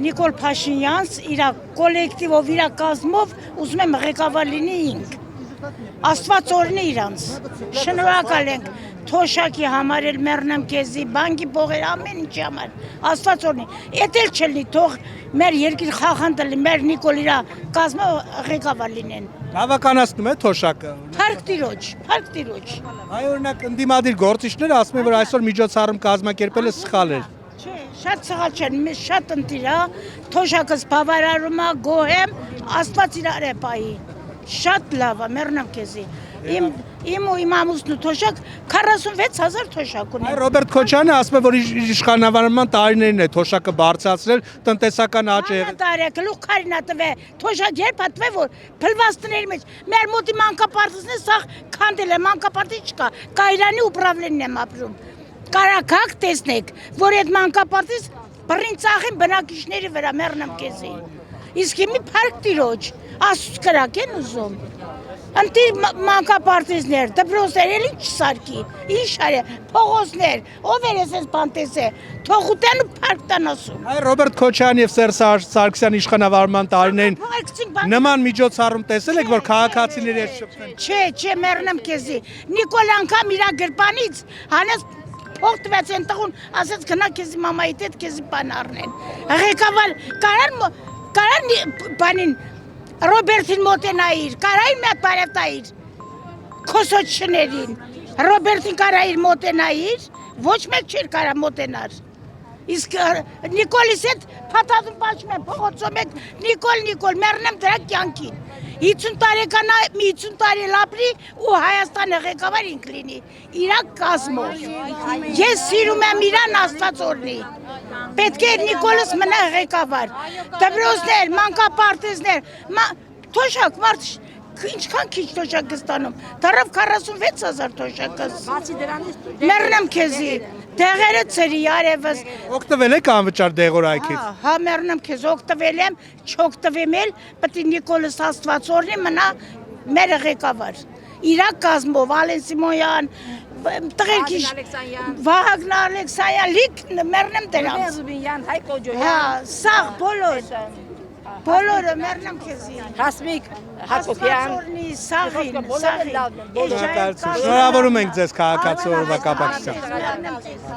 Նիկոլ Փաշինյանց իր կոլեկտիվով, իր կազմով ուզում եմ ղեկավար լինի ինք։ Աստված օրհնի իրանց։ Շնորհակալ ենք թոշակի համար էլ մեռնեմ քեզի, բանկի փողեր ամեն ինչի համար։ Աստված օրհնի։ Էդ էլ չլինի, թող մեր երկիր խախանդելի, մեր Նիկոլ իր կազմով ղեկավար լինեն։ Բավականացնում է թոշակը։ Փառք Տիրոջ, փառք Տիրոջ։ Այ օրինակ ընդդիմադիր գործիչները ասում են, որ այսօր միջոցառում կազմակերպելը սխալ էր։ Չէ, շատ սխալ չէ, մեզ շատ ընտիր է, թոշակս բավարարում է, գոհ եմ, Աստված իրար է պահի։ Շատ լավ է, մեռնեմ քեզի։ Իմ ու իմ ամուսնու թոշակ 46,000 թոշակ ունի։ Ռոբերտ Քոչյանը ասում է, որ իշխանավարման տարիներին է թոշակը բարձրացրել, տնտեսական աճ է եղել։ Տարի գլուխ քարինա տվե, թոշակ երբ հատվե, որ փլվաստների մեջ մեր մոտի մանկապարտեզն է, սա քանդել է, մանկապարտեզ չկա, Կայրանի ուպրավլենն եմ ապրում։ Կարակակ տեսնեք, որ այդ մանկապարտեզ բռին ծախին բնակիչների վրա մեռնեմ քեզի։ Իսկ հիմի փառք Տիրոջ, Աստծո կրակ են ուզում։ Ընտիր մանկապարտեզներ, դպրոցներ, էլ ինչ սարքի, ինչ արե, փողոցներ, ով էր ես բանտեսե, թող ուտեն ու փառք տան ասում։ Այ Ռոբերտ Քոչյանի եւ Սերժ Սարգսյանի իշխանավարման տարիներին նման միջոցառում տեսել եք, որ քաղաքացիների հետ շփվեն։ Չէ, մեռնեմ քեզի։ Նիկոլ անգամ իր գրպանից հանեց փող տվեց են տղուն, ասեց գնա քեզի մամայիդ հետ քեզի բան առնեն։ Ղեկավար կարան բանին Ռոբերտին մոտենայիր, կարային մի հատ բարև տայիր, քոսոչներին, Ռոբերտին կարայիր մոտենայիր, ոչ մեկ չէր կարա մոտենար, իսկ Նիկոլիս հետ փաթաթում պաշում են, փողոցում եք, Նիկոլ, մեռնեմ դրա կյանքին, 50 տարեկան 50 տարի լապրի ու Հայաստանը ղեկավար ինք լինի, իրա կազմով, ես սիրում եմ իրան Աստված օրհնի, պետք է Նիկոլս մնա ղեկավար, դպրոցներ, մանկապարտեզներ, թոշակ, մարդ ինչքան քիչ թոշակ է ստանում, դեռև 46,000 թոշակս, մեռնեմ քեզի, դեղերը ծրի, արևս։ Օգտվել եք անվճար դեղորայքից։ Հա, մեռնեմ քեզ, օգտվել եմ, չօգտվեմ էլ, պետք է Նիկոլս Աստված օրհնի մնա մեր ղեկավար։ Իրա կազմով Ալեն Սիմոնյան, տղերքի Վահագն Ալեքսանյան, լիք մեռնեմ դրանց։ Հա, սաղ բոլորը մեռնեմ քեզի։ Հասմիկ Հակոբյան, սաղին։ Շնորհավորում ենք ձեզ քաղաքացի օրվա կապակցությամբ։